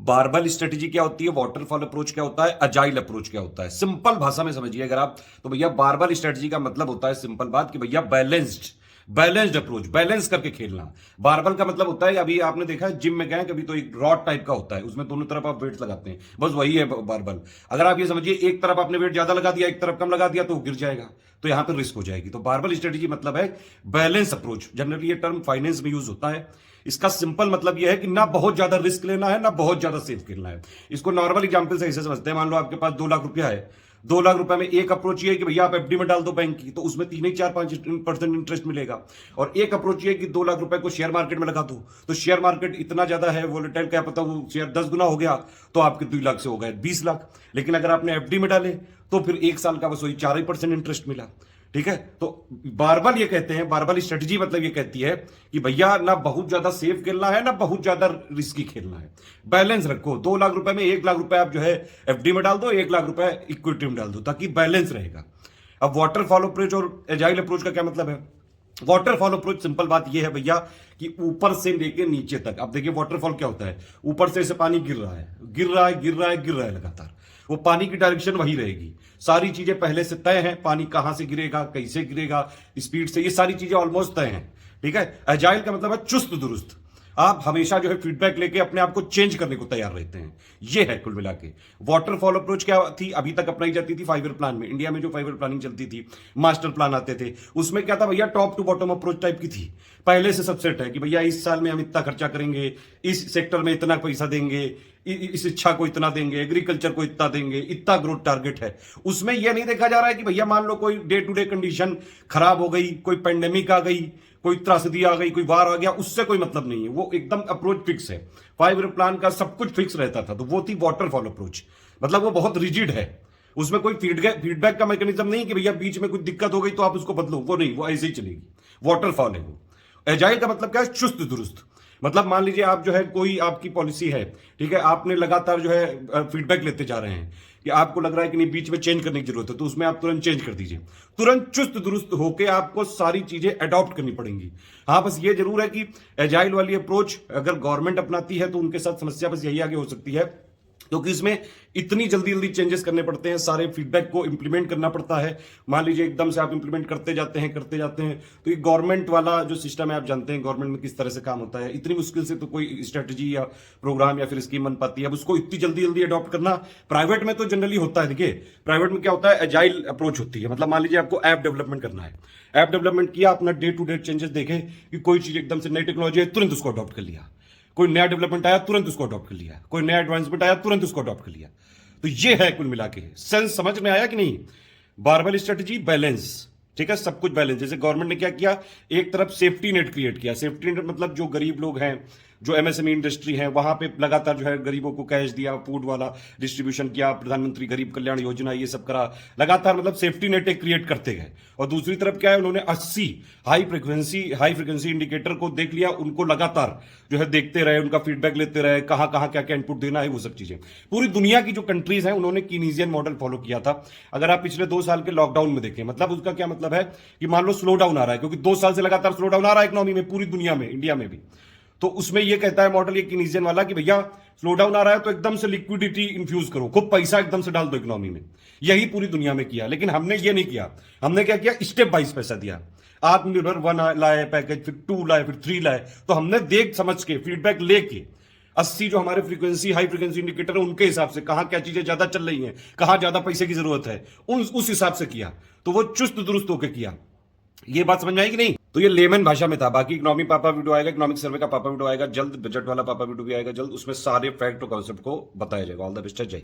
Barbell strategy क्या होती है, वाटरफॉल अप्रोच क्या होता है, अजाइल अप्रोच क्या होता है। सिंपल भाषा में समझिए अगर आप, तो भैया बारबल स्ट्रेटेजी का मतलब होता है सिंपल बात कि भैया बैलेंस्ड अप्रोच, बैलेंस करके खेलना। बारबल का मतलब होता है, अभी आपने देखा है जिम में गए कभी, तो एक रॉड टाइप का होता है, उसमें दोनों तरफ आप वेट लगाते हैं, बस वही है बारबल। अगर आप ये समझिए एक तरफ आपने वेट ज्यादा लगा दिया, एक तरफ कम लगा दिया, तो गिर जाएगा, तो यहां पर रिस्क हो जाएगी। तो बारबल स्ट्रेटेजी मतलब है बैलेंस अप्रोच। जनरली ये टर्म फाइनेंस में यूज होता है। इसका सिंपल मतलब यह है कि ना बहुत ज्यादा रिस्क लेना है, ना बहुत ज्यादा सेफ खेलना है। इसको नॉर्मल एग्जांपल से ऐसे समझते हैं, मान लो आपके पास 2 लाख रुपया है। 2 लाख रुपए में एक अप्रोच ये है कि भैया आप एफडी में डाल दो बैंक की, तो उसमें 3 4 5% इंटरेस्ट मिलेगा। और एक अप्रोच ये है कि 2 लाख रुपए को शेयर मार्केट में लगा दो, तो शेयर मार्केट इतना ज्यादा है वोलेटाइल, क्या पता वो शेयर 10 गुना हो गया, तो आपके 2 लाख से हो गए 20 लाख। लेकिन अगर आपने एफडी में डाले तो फिर 1 साल का बस वही 4% इंटरेस्ट मिला। ठीक है, तो बारबल ये कहते हैं, बारबल स्ट्रेटजी मतलब ये कहती है कि भैया ना बहुत ज्यादा सेफ खेलना है, ना बहुत ज्यादा रिस्की खेलना है, बैलेंस रखो। 2 लाख रुपए में 1 लाख रुपए आप जो है एफडी में डाल दो, 1 लाख रुपए इक्विटी में डाल दो, ताकि बैलेंस रहेगा। अब वाटरफॉल अप्रोच और एजाइल अप्रोच का क्या मतलब है? वाटरफॉल अप्रोच सिंपल बात यह है भैया कि ऊपर से लेके नीचे तक। अब देखिए वाटरफॉल क्या होता है, ऊपर से ऐसे पानी गिर रहा है, गिर रहा है, गिर रहा है, गिर रहा है लगातार, वो पानी की डायरेक्शन वही रहेगी। सारी चीजें पहले से तय हैं, पानी कहां से गिरेगा, कैसे गिरेगा, स्पीड से, ये सारी चीजें ऑलमोस्ट तय हैं। ठीक है, एजाइल का मतलब है चुस्त दुरुस्त। आप हमेशा जो है फीडबैक लेके अपने आप को चेंज करने को तैयार रहते हैं। ये है कुल मिला के वाटरफॉल अप्रोच। क्या थी अभी तक अपनाई जाती थी 5 ईयर प्लान में, इंडिया में जो 5 ईयर प्लानिंग चलती थी, मास्टर प्लान आते थे, उसमें क्या था भैया, top to bottom approach type की थी। पहले से सब सेट है कि भैया इस साल में हम इतना खर्चा करेंगे, इस सेक्टर में इतना पैसा देंगे, इस शिक्षा को इतना देंगे, एग्रीकल्चर को इतना देंगे, इतना ग्रोथ टारगेट है। उसमें यह नहीं देखा जा रहा है कि भैया मान लो कोई डे टू डे कंडीशन खराब हो गई, कोई पेंडेमिक आ गई, कोई त्रासदी आ गई, कोई वार आ गया, उससे कोई मतलब नहीं है। वो एकदम अप्रोच फिक्स है। 5 ईयर प्लान का सब कुछ फिक्स रहता था, तो वो थी वाटरफॉल अप्रोच। मतलब वो बहुत रिजिड है, उसमें कोई फीडबैक का मैकेनिज्म नहीं कि भैया बीच में कुछ दिक्कत हो गई तो आप उसको बदलो, वो नहीं, वो ऐसे ही चलेगी। वाटरफॉल है वो। एजाइल का मतलब क्या है, चुस्त दुरुस्त। मतलब मान लीजिए आप जो है, कोई आपकी पॉलिसी है, ठीक है, आपने लगातार जो है फीडबैक लेते जा रहे हैं कि आपको लग रहा है कि नहीं बीच में चेंज करने की जरूरत है, तो उसमें आप तुरंत चेंज कर दीजिए। तुरंत चुस्त दुरुस्त होकर आपको सारी चीजें अडॉप्ट करनी पड़ेंगी। हाँ, बस ये जरूर है कि एजाइल वाली अप्रोच अगर गवर्नमेंट अपनाती है तो उनके साथ समस्या बस यही आगे हो सकती है, क्योंकि इसमें इतनी जल्दी जल्दी चेंजेस करने पड़ते हैं, सारे फीडबैक को इंप्लीमेंट करना पड़ता है। मान लीजिए एकदम से आप इंप्लीमेंट करते जाते हैं, तो ये गवर्नमेंट वाला जो सिस्टम है, आप जानते हैं गवर्नमेंट में किस तरह से काम होता है। इतनी मुश्किल से तो कोई स्ट्रेटजी या प्रोग्राम या फिर स्कीम बन पाती है, अब उसको इतनी जल्दी जल्दी अडॉप्ट करना। प्राइवेट में तो जनरली होता है, देखिए प्राइवेट में क्या होता है, एजाइल अप्रोच होती है। मतलब मान लीजिए आपको ऐप डेवलपमेंट करना है, ऐप डेवलपमेंट किया, अपना डे टू डे चेंजेस देखे कि कोई चीज एकदम से नई टेक्नोलॉजी है, तुरंत उसको अडॉप्ट कर लिया। कोई नया डेवलपमेंट आया, तुरंत उसको अडॉप्ट कर लिया। कोई नया एडवांसमेंट आया, तुरंत उसको अडॉप्ट कर लिया। तो ये है कुल मिला के सेंस, समझ में आया कि नहीं? Barbell strategy, balance. ठीक है, सब कुछ बैलेंस। जैसे गवर्नमेंट ने क्या किया, एक तरफ सेफ्टी नेट क्रिएट किया। सेफ्टी नेट मतलब जो गरीब लोग हैं, जो एमएसएमई इंडस्ट्री है, वहां पे लगातार जो है गरीबों को कैश दिया, फूड वाला डिस्ट्रीब्यूशन किया, प्रधानमंत्री गरीब कल्याण योजना ये सब करा लगातार, मतलब सेफ्टी नेट एक क्रिएट करते गए। और दूसरी तरफ क्या है, उन्होंने 80 हाई फ्रिक्वेंसी इंडिकेटर को देख लिया, उनको लगातार जो है देखते रहे, उनका फीडबैक लेते रहे, कहां कहां क्या क्या इनपुट देना है, वो सब चीजें। पूरी दुनिया की जो कंट्रीज हैं उन्होंने कीनीजियन मॉडल फॉलो किया था। अगर आप पिछले 2 साल के लॉकडाउन में देखें, मतलब उसका क्या मतलब है कि मान लो स्लो डाउन आ रहा है, क्योंकि 2 साल से लगातार स्लो डाउन आ रहा है इकोनॉमी में, पूरी दुनिया में, इंडिया में भी। तो उसमें यह कहता है मॉडल, ये कीनीजियन वाला, कि भैया स्लो डाउन आ रहा है तो एकदम से लिक्विडिटी इन्फ्यूज करो, खूब पैसा एकदम से डाल दो इकोनॉमी में। यही पूरी दुनिया में किया, लेकिन हमने ये नहीं किया। हमने क्या किया, स्टेप वाइज पैसा दिया। आत्मनिर्भर 1 लाए पैकेज, फिर 2 लाए, फिर 3 लाए। तो हमने देख समझ के फीडबैक लेके 80 जो हमारे हाई फ्रीक्वेंसी इंडिकेटर है, उनके हिसाब से कहां क्या चीजें ज्यादा चल रही हैं, कहां ज्यादा पैसे की जरूरत है, उस हिसाब से किया। तो वो चुस्त दुरुस्त होकर किया। ये बात समझ में आई कि नहीं? तो ये लेमन भाषा में था। बाकी इकोनॉमी पापा वीडियो आएगा, इकोनॉमिक सर्वे का पापा वीडियो आएगा जल्द, बजट वाला पापा वीडियो भी आएगा जल्द। उसमें सारे फैक्ट और कॉन्सेप्ट को बताया जाएगा। ऑल द बेस्ट, जय।